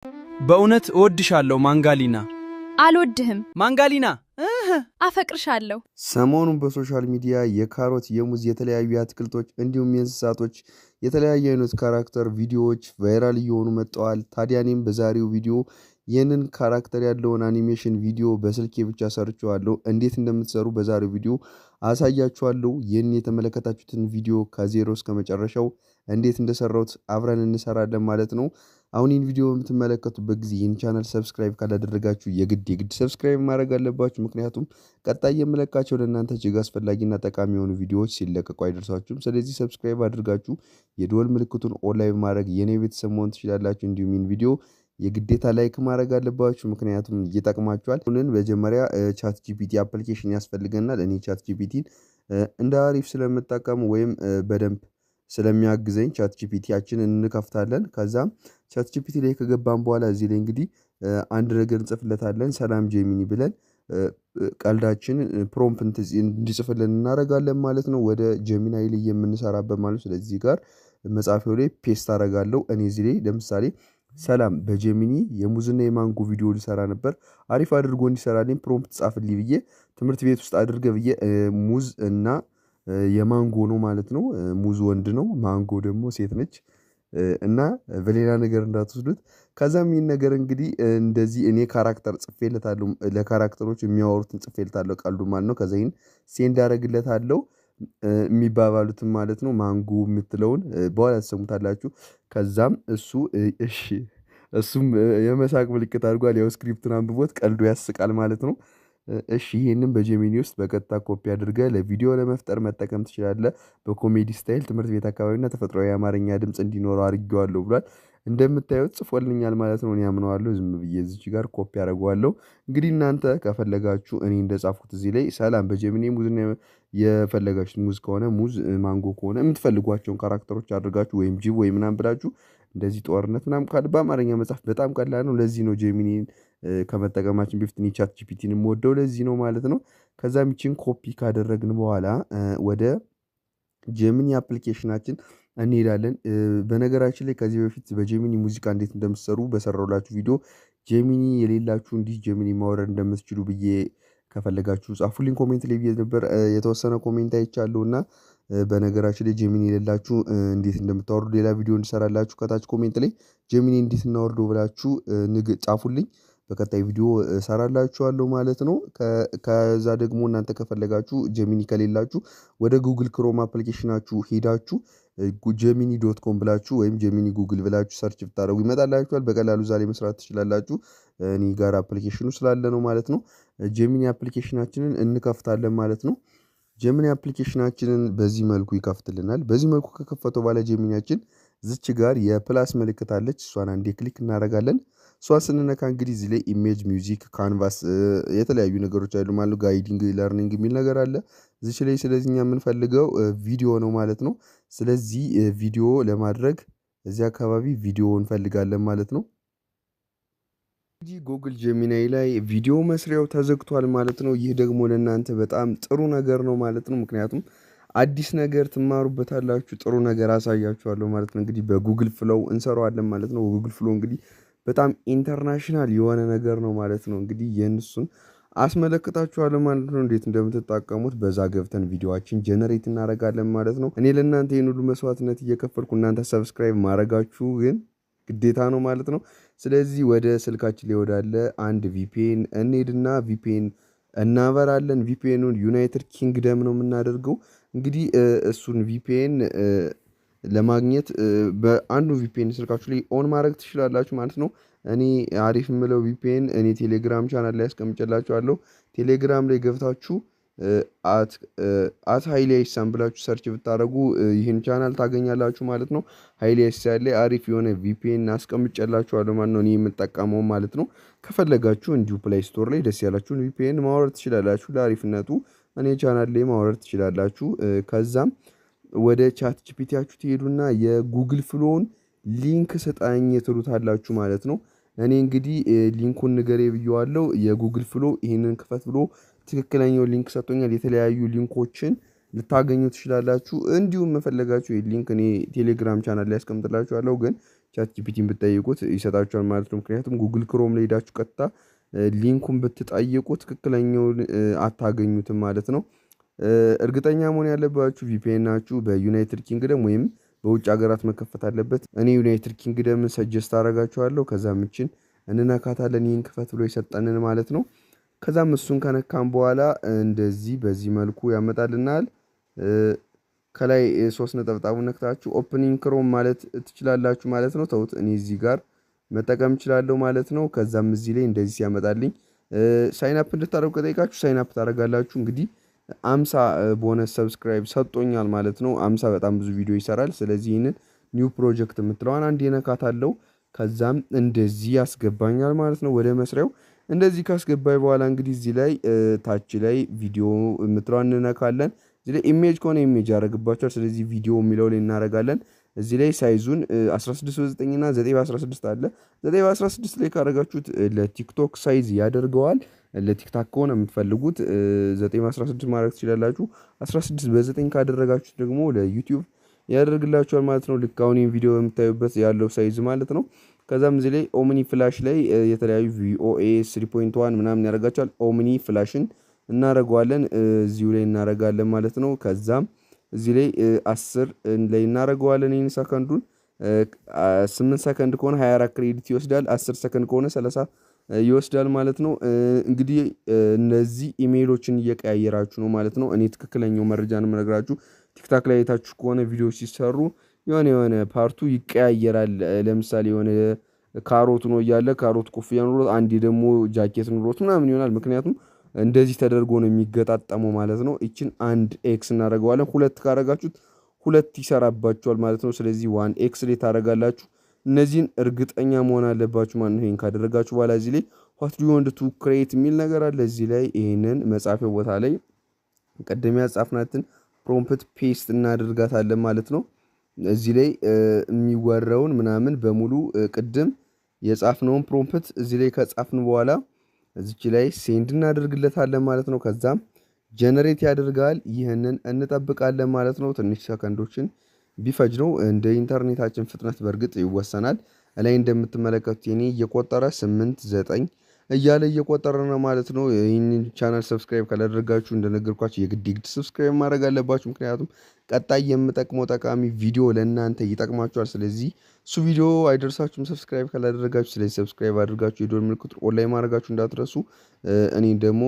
በእውነት እወድሻለሁ ማንጋሊና። አልወድህም ማንጋሊና አፈቅርሻለሁ። ሰሞኑን በሶሻል ሚዲያ የካሮት የሙዝ የተለያዩ አትክልቶች እንዲሁም የእንስሳቶች የተለያዩ አይነት ካራክተር ቪዲዮዎች ቫይራል እየሆኑ መጥተዋል። ታዲያ እኔም በዛሬው ቪዲዮ ይህንን ካራክተር ያለውን አኒሜሽን ቪዲዮ በስልኬ ብቻ ሰርቼዋለሁ። እንዴት እንደምትሰሩ በዛሬው ቪዲዮ አሳያችኋለሁ። ይህን የተመለከታችሁትን ቪዲዮ ከዜሮ እስከ መጨረሻው እንዴት እንደሰራሁት አብረን እንሰራለን ማለት ነው። አሁን ይህን ቪዲዮ የምትመለከቱበት ጊዜ ይህን ቻናል ሰብስክራይብ ካላደረጋችሁ የግድ ሰብስክራይብ ማድረግ አለባችሁ። ምክንያቱም ቀጣይ የምለቃቸው ለእናንተ እጅግ አስፈላጊና ጠቃሚ የሆኑ ቪዲዮዎች ሲለቀቁ አይደርሳችሁም። ስለዚህ ሰብስክራይብ አድርጋችሁ የደወል ምልክቱን ኦንላይን ማድረግ የኔ ቤተሰብ መሆን ትችላላችሁ። እንዲሁም ይህን ቪዲዮ የግዴታ ላይክ ማድረግ አለባችሁ ምክንያቱም ይጠቅማችኋል። በመጀመሪያ ቻት ጂፒቲ አፕሊኬሽን ያስፈልገናል። እኔ ቻት ጂፒቲን እንደ አሪፍ ስለምጠቀም ወይም በደንብ ስለሚያግዘኝ ቻት ጂፒቲያችንን እንከፍታለን። ከዛም ቻት ጂፒቲ ላይ ከገባን በኋላ እዚህ ላይ እንግዲህ አንድ ነገር እንጽፍለታለን። ሰላም ጄሚኒ ብለን ቀልዳችን ፕሮምፕት እንዲጽፍልን እናደርጋለን ማለት ነው። ወደ ጄሚናይ ላይ የምንሰራበት ማለት ስለዚህ ጋር መጻፊያው ላይ ፔስት አደርጋለሁ። እኔ እዚህ ላይ ለምሳሌ ሰላም በጄሚኒ የሙዝና የማንጎ ቪዲዮ ሊሰራ ነበር። አሪፍ አድርጎ እንዲሰራልኝ ፕሮምፕት ጻፍልኝ ብዬ ትምህርት ቤት ውስጥ አድርገ ብዬ ሙዝ እና የማንጎ ነው ማለት ነው። ሙዝ ወንድ ነው፣ ማንጎ ደግሞ ሴት ነች እና በሌላ ነገር እንዳትወስዱት። ከዛም ይሄን ነገር እንግዲህ እንደዚህ እኔ ካራክተር ጽፌለታለሁ፣ ለካራክተሮች የሚያወሩትን ጽፌለታለሁ ቀልዱ ማለት ነው። ከዛ ይሄን ሴንድ አደርግለታለሁ የሚባባሉትን ማለት ነው። ማንጎ የምትለውን በኋላ ተሰሙታላችሁ። ከዛም እሱም የመሳቅ ምልክት አድርጓል። ያው ስክሪፕቱን አንብቦት ቀልዱ ያስቃል ማለት ነው። እሺ ይሄንን በጄሚኒ ውስጥ በቀጥታ ኮፒ አድርገህ ለቪዲዮ ለመፍጠር መጠቀም ትችላለህ። በኮሜዲ ስታይል ትምህርት ቤት አካባቢና ተፈጥሯዊ የአማርኛ ድምጽ እንዲኖረው አድርጌዋለሁ ብሏል። እንደምታዩት ጽፎልኛል ማለት ነው። እኔ አምነዋለሁ። ዝም ብዬ እዚች ጋር ኮፒ አደርገዋለሁ። እንግዲህ እናንተ ከፈለጋችሁ እኔ እንደጻፍኩት እዚህ ላይ ሰላም በጄሚኒ ሙዝ የፈለጋችሁት ሙዝ ከሆነ ሙዝ፣ ማንጎ ከሆነ የምትፈልጓቸውን ካራክተሮች አድርጋችሁ ወይም ጅብ ወይ ምናምን ብላችሁ እንደዚህ ጦርነት ምናምን ካለ በአማርኛ መጻፍ በጣም ቀላል ነው። ለዚህ ነው ጄሚኒን ከመጠቀማችን በፊት ቻት ጂፒቲን የምወደው ለዚህ ነው ማለት ነው። ከዛም ይችን ኮፒ ካደረግን በኋላ ወደ ጄሚኒ አፕሊኬሽናችን እንሄዳለን። በነገራችን ላይ ከዚህ በፊት በጄሚኒ ሙዚቃ እንዴት እንደምትሰሩ በሰራሁላችሁ ቪዲዮ ጄሚኒ የሌላችሁ እንዲህ ጄሚኒ ማውረድ እንደምትችሉ ብዬ ከፈለጋችሁ ጻፉልኝ ኮሜንት ላይ ብዬ ነበር። የተወሰነ ኮሜንት አይቻለሁና በነገራችን ላይ ጄሚኒ የሌላችሁ እንዴት እንደምታወርዱ ሌላ ቪዲዮ እንሰራላችሁ። ከታች ኮሜንት ላይ ጄሚኒ እንዴት እናወርደው ብላችሁ ጻፉልኝ። በቀጣይ ቪዲዮ እሰራላችኋለሁ ማለት ነው። ከዛ ደግሞ እናንተ ከፈለጋችሁ ጄሚኒ ከሌላችሁ ወደ ጉግል ክሮም አፕሊኬሽናችሁ ሄዳችሁ gemini.com ብላችሁ ወይም ጄሚኒ ጉግል ብላችሁ ሰርች ብታደርጉ ይመጣላችኋል። በቀላሉ ዛሬ መስራት ትችላላችሁ። እኔ ጋር አፕሊኬሽኑ ስላለ ነው ማለት ነው። ጄሚኒ አፕሊኬሽናችንን እንከፍታለን ማለት ነው። ጄሚኒ አፕሊኬሽናችንን በዚህ መልኩ ይከፍትልናል። በዚህ መልኩ ከከፈተው በኋላ ጄሚኒያችን ዝች ጋር የፕላስ ምልክት አለች። እሷን አንዴ ክሊክ እናደርጋለን። እሷን ስንነካ እንግዲህ እዚህ ላይ ኢሜጅ፣ ሚውዚክ፣ ካንቫስ የተለያዩ ነገሮች አሉ ማለት ነው። ጋይዲንግ፣ ለርኒንግ የሚል ነገር አለ እዚች ላይ። ስለዚህ እኛ የምንፈልገው ቪዲዮ ነው ማለት ነው። ስለዚህ ቪዲዮ ለማድረግ እዚህ አካባቢ ቪዲዮ እንፈልጋለን ማለት ነው። ጉግል ጄሚናይ ላይ ቪዲዮ መስሪያው ተዘግቷል ማለት ነው። ይህ ደግሞ ለእናንተ በጣም ጥሩ ነገር ነው ማለት ነው። ምክንያቱም አዲስ ነገር ትማሩበታላችሁ፣ ጥሩ ነገር አሳያችኋለሁ ማለት ነው። እንግዲህ በጉግል ፍሎው እንሰራዋለን ማለት ነው። ጉግል ፍሎው እንግዲህ በጣም ኢንተርናሽናል የሆነ ነገር ነው ማለት ነው። እንግዲህ የእነሱን አስመለክታችኋለሁ ማለት ነው። እንዴት እንደምትጠቀሙት በዛ ገብተን ቪዲዮአችን ጀነሬት እናደርጋለን ማለት ነው። እኔ ለእናንተ ይህን ሁሉ መስዋዕትነት እየከፈልኩ እናንተ ሰብስክራይብ ማድረጋችሁ ግን ግዴታ ነው ማለት ነው። ስለዚህ ወደ ስልካችን ላይ ወዳለ አንድ ቪፒኤን እንሄድና ቪፒኤን እናበራለን። ቪፒኤኑን ዩናይትድ ኪንግደም ነው የምናደርገው። እንግዲህ እሱን ቪፒኤን ለማግኘት በአንዱ ቪፒኤን ስልካችሁ ላይ ኦን ማድረግ ትችላላችሁ ማለት ነው። እኔ አሪፍ የምለው ቪፒኤን እኔ ቴሌግራም ቻናል ላይ አስቀምጬላችኋለሁ። ቴሌግራም ላይ ገብታችሁ አት ሃይሊ አይሳም ብላችሁ ሰርች ብታደርጉ ይህን ቻናል ታገኛላችሁ ማለት ነው። ሃይሊ አይሳም ላይ አሪፍ የሆነ ቪፒኤን አስቀምጬላችኋለሁ ማለት ነው። እኔ የምጠቀመው ማለት ነው። ከፈለጋችሁ እንዲሁ ፕሌይ ስቶር ላይ ደስ ያላችሁን ቪፒኤን ማውረድ ትችላላችሁ። ለአሪፍነቱ እኔ ቻናል ላይ ማውረድ ትችላላችሁ። ከዛም ወደ ቻት ጂፒቲያችሁ ትሄዱና የጉግል ፍሎውን ሊንክ ስጣኝ ትሉታላችሁ ማለት ነው። እኔ እንግዲህ ሊንኩን ንገሬ ብየዋለሁ። የጉግል ፍሎ ይሄንን ክፈት ብሎ ትክክለኛው ሊንክ ሰጥቶኛል። የተለያዩ ሊንኮችን ልታገኙ ትችላላችሁ። እንዲሁም መፈለጋችሁ ይሄ ሊንክ እኔ ቴሌግራም ቻናል ላይ አስቀምጥላችኋለሁ። ግን ቻት ጂፒቲን ብትጠይቁት ይሰጣችኋል ማለት ነው። ምክንያቱም ጉግል ክሮም ላይ ሄዳችሁ ቀጥታ ሊንኩን ብትጠይቁ ትክክለኛውን አታገኙትም ማለት ነው። እርግጠኛ መሆን ያለባችሁ ቪፒኤን ናችሁ በዩናይትድ ኪንግደም ወይም በውጭ ሀገራት መከፈት አለበት። እኔ ዩናይትድ ኪንግደም ሰጀስት አደርጋችኋለሁ። ከዛም እችን እንነካታለን ይህን ክፈት ብሎ የሰጠንን ማለት ነው። ከዛም እሱን ከነካም በኋላ እንደዚህ በዚህ መልኩ ያመጣልናል። ከላይ 3 ነጠብጣቡን ነክታችሁ ኦፕኒንግ ክሮም ማለት ትችላላችሁ ማለት ነው። ተውት እኔ እዚህ ጋር መጠቀም እችላለሁ ማለት ነው። ከዛም እዚህ ላይ እንደዚህ ሲያመጣልኝ ሳይን አፕ እንድታደርጉ ከጠይቃችሁ ሳይን አፕ ታደርጋላችሁ። እንግዲህ 50 ቦነስ ሰብስክራይብ ሰጥቶኛል ማለት ነው። 50 በጣም ብዙ ቪዲዮ ይሰራል። ስለዚህ ይህንን ኒው ፕሮጀክት የምትለዋን አንድ የነካታለው ከዛም እንደዚህ ያስገባኛል ማለት ነው ወደ መስሪያው። እንደዚህ ካስገባኝ በኋላ እንግዲህ እዚህ ላይ ታች ላይ ቪዲዮ የምትለዋን እንነካለን። እዚህ ላይ ኢሜጅ ከሆነ ኢሜጅ ያደርግባቸዋል። ስለዚህ ቪዲዮ የሚለው ላይ እናደርጋለን። እዚህ ላይ ሳይዙን 16:9 እና 9:16 አለ። 9:16 ላይ ካደረጋችሁት ለቲክቶክ ሳይዝ ያደርገዋል። ለቲክታክ ከሆነ የምትፈልጉት 9:16 ማድረግ ትችላላችሁ። 16:9 ካደረጋችሁት ደግሞ ለዩቲዩብ ያደርግላችኋል ማለት ነው። ልክ አሁን ይሄን ቪዲዮ የምታዩበት ያለው ሳይዝ ማለት ነው። ከዛም እዚህ ላይ ኦምኒ ፍላሽ ላይ የተለያዩ ቪኦኤ 3.1 ምናምን ያደርጋችኋል። ኦምኒ ፍላሽን እናደርገዋለን እዚሁ ላይ እናደርጋለን ማለት ነው። ከዛም እዚህ ላይ 10 ላይ እናደርገዋለን። ይሄን ሰከንዱን 8 ሰከንድ ከሆነ 24 ክሬዲት ይወስዳል። 10 ሰከንድ ከሆነ 30 ይወስዳል ማለት ነው። እንግዲህ እነዚህ ኢሜይሎችን እየቀያየራችሁ ነው ማለት ነው። እኔ ትክክለኛው መረጃ ነው የምነግራችሁ። ቲክታክ ላይ የታችሁ ከሆነ ቪዲዮዎች ሲሰሩ የሆነ ፓርቱ ይቀያየራል። ለምሳሌ የሆነ ካሮት ነው እያለ ካሮት ኮፍያ ኑሮት አንዴ ደግሞ ጃኬት ኑሮት ምናምን ይሆናል። ምክንያቱም እንደዚህ ተደርጎ ነው የሚገጣጠመው ማለት ነው። እቺን 1 ኤክስ እናደርገዋለን። 2 ካደረጋችሁት 2 ይሰራባችኋል ማለት ነው። ስለዚህ 1 ኤክስ ላይ ታደርጋላችሁ። እነዚህን እርግጠኛ መሆን አለባችሁ ማለት ነው። ይሄን ካደረጋችሁ በኋላ እዚህ ላይ what do you want to create የሚል ነገር አለ። እዚህ ላይ ይሄንን መጻፊያው ቦታ ላይ ቀደም ያጻፍናትን ፕሮምፕት ፔስት እናደርጋታለን ማለት ነው። እዚህ ላይ የሚወራውን ምናምን በሙሉ ቅድም የጻፍነውን ፕሮምፕት እዚህ ላይ ከጻፍን በኋላ እዚች ላይ ሴንድ እናደርግለታለን ማለት ነው። ከዛም ጀነሬት ያደርጋል። ይህንን እንጠብቃለን ማለት ነው። ትንሽ ሰከንዶችን ቢፈጅ ነው እንደ ኢንተርኔታችን ፍጥነት በርግጥ ይወሰናል። ላይ እንደምትመለከቱት የኔ እየቆጠረ 8 9 እያለ እየቆጠረ ነው ማለት ነው። ይህንን ቻናል ሰብስክራይብ ካላደረጋችሁ እንደነገርኳችሁ የግድ ሰብስክራይብ ማድረግ አለባችሁ። ምክንያቱም ቀጣይ የምጠቅመው ጠቃሚ ቪዲዮ ለእናንተ ይጠቅማችኋል። ስለዚህ እሱ ቪዲዮ አይደርሳችሁም ሰብስክራይብ ካላደረጋችሁ። ስለዚህ ሰብስክራይብ አድርጋችሁ የደወል ምልክቱን ኦንላይን ማድረጋችሁ እንዳትረሱ። እኔ ደግሞ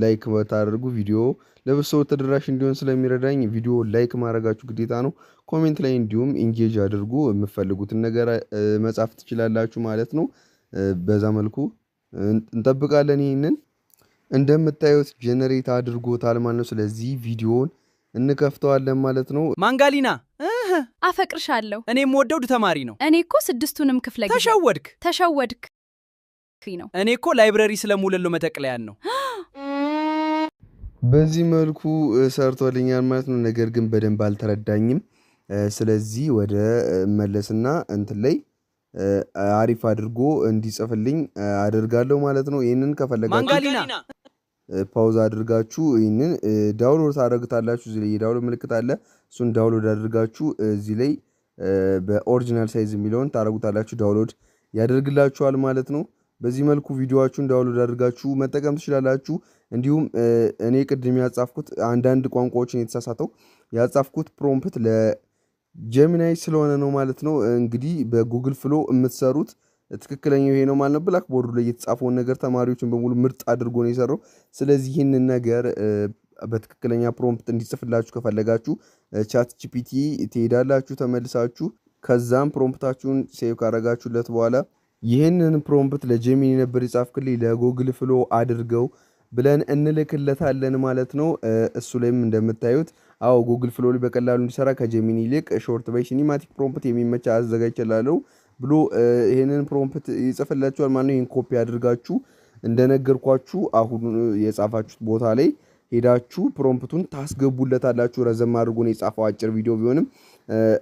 ላይክ በታደርጉ ቪዲዮ ለብዙ ሰው ተደራሽ እንዲሆን ስለሚረዳኝ ቪዲዮ ላይክ ማድረጋችሁ ግዴታ ነው። ኮሜንት ላይ እንዲሁም ኢንጌጅ አድርጉ። የምትፈልጉትን ነገር መጻፍ ትችላላችሁ ማለት ነው። በዛ መልኩ እንጠብቃለን። ይህንን እንደምታዩት ጀነሬት አድርጎታል ማለት ነው። ስለዚህ ቪዲዮውን እንከፍተዋለን ማለት ነው። ማንጋሊና አፈቅርሻለሁ። እኔም ወደው ተማሪ ነው። እኔ እኮ 6ቱንም ክፍለ ጊዜ ተሸወድክ ነው። እኔ እኮ ላይብረሪ ስለሙለለው መጠቅለያን ነው። በዚህ መልኩ ሰርቶልኛል ማለት ነው። ነገር ግን በደንብ አልተረዳኝም። ስለዚህ ወደ መለስና እንትን ላይ አሪፍ አድርጎ እንዲጽፍልኝ አደርጋለሁ ማለት ነው። ይሄንን ከፈለጋችሁ ፓውዝ አድርጋችሁ ይሄንን ዳውንሎድ ታደርጉታላችሁ። እዚህ ላይ የዳውንሎድ ምልክት አለ። እሱን ዳውንሎድ አድርጋችሁ እዚህ ላይ በኦሪጂናል ሳይዝ የሚለውን ታደርጉታላችሁ። ዳውንሎድ ያደርግላችኋል ማለት ነው። በዚህ መልኩ ቪዲዮአችሁን ዳውንሎድ አድርጋችሁ መጠቀም ትችላላችሁ። እንዲሁም እኔ ቅድም ያጻፍኩት አንዳንድ ቋንቋዎችን የተሳሳተው ያጻፍኩት ፕሮምፕት ለጀሚናይ ስለሆነ ነው ማለት ነው። እንግዲህ በጉግል ፍሎ የምትሰሩት ትክክለኛው ይሄ ነው ማለት ነው። ብላክ ቦርዱ ላይ የተጻፈውን ነገር ተማሪዎችን በሙሉ ምርጥ አድርጎ ነው የሰራው። ስለዚህ ይህንን ነገር በትክክለኛ ፕሮምፕት እንዲጽፍላችሁ ከፈለጋችሁ ቻት ጂፒቲ ትሄዳላችሁ ተመልሳችሁ። ከዛም ፕሮምፕታችሁን ሴቭ ካረጋችሁለት በኋላ ይህንን ፕሮምፕት ለጀሚኒ ነበር የጻፍክልኝ ለጉግል ፍሎ አድርገው ብለን እንልክለታለን ማለት ነው። እሱ ላይም እንደምታዩት አዎ ጉግል ፍሎ ላይ በቀላሉ እንዲሰራ ከጀሚኒ ይልቅ ሾርት ባይ ሲኒማቲክ ፕሮምፕት የሚመች አዘጋጅቻለሁ ብሎ ይሄንን ፕሮምፕት ይጽፍላችኋል ማለት ነው። ይሄን ኮፒ አድርጋችሁ እንደነገርኳችሁ አሁን የጻፋችሁት ቦታ ላይ ሄዳችሁ ፕሮምፕቱን ታስገቡለታላችሁ። ረዘም አድርጎ ነው የጻፈው አጭር ቪዲዮ ቢሆንም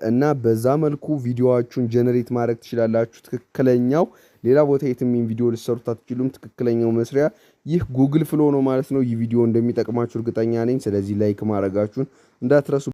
እና በዛ መልኩ ቪዲዮአችሁን ጀነሬት ማድረግ ትችላላችሁ። ትክክለኛው ሌላ ቦታ የትም ቪዲዮ ልትሰሩት አትችሉም። ትክክለኛው መስሪያ ይህ ጉግል ፍሎ ነው ማለት ነው። ይህ ቪዲዮ እንደሚጠቅማችሁ እርግጠኛ ነኝ። ስለዚህ ላይክ ማድረጋችሁን እንዳትረሱ።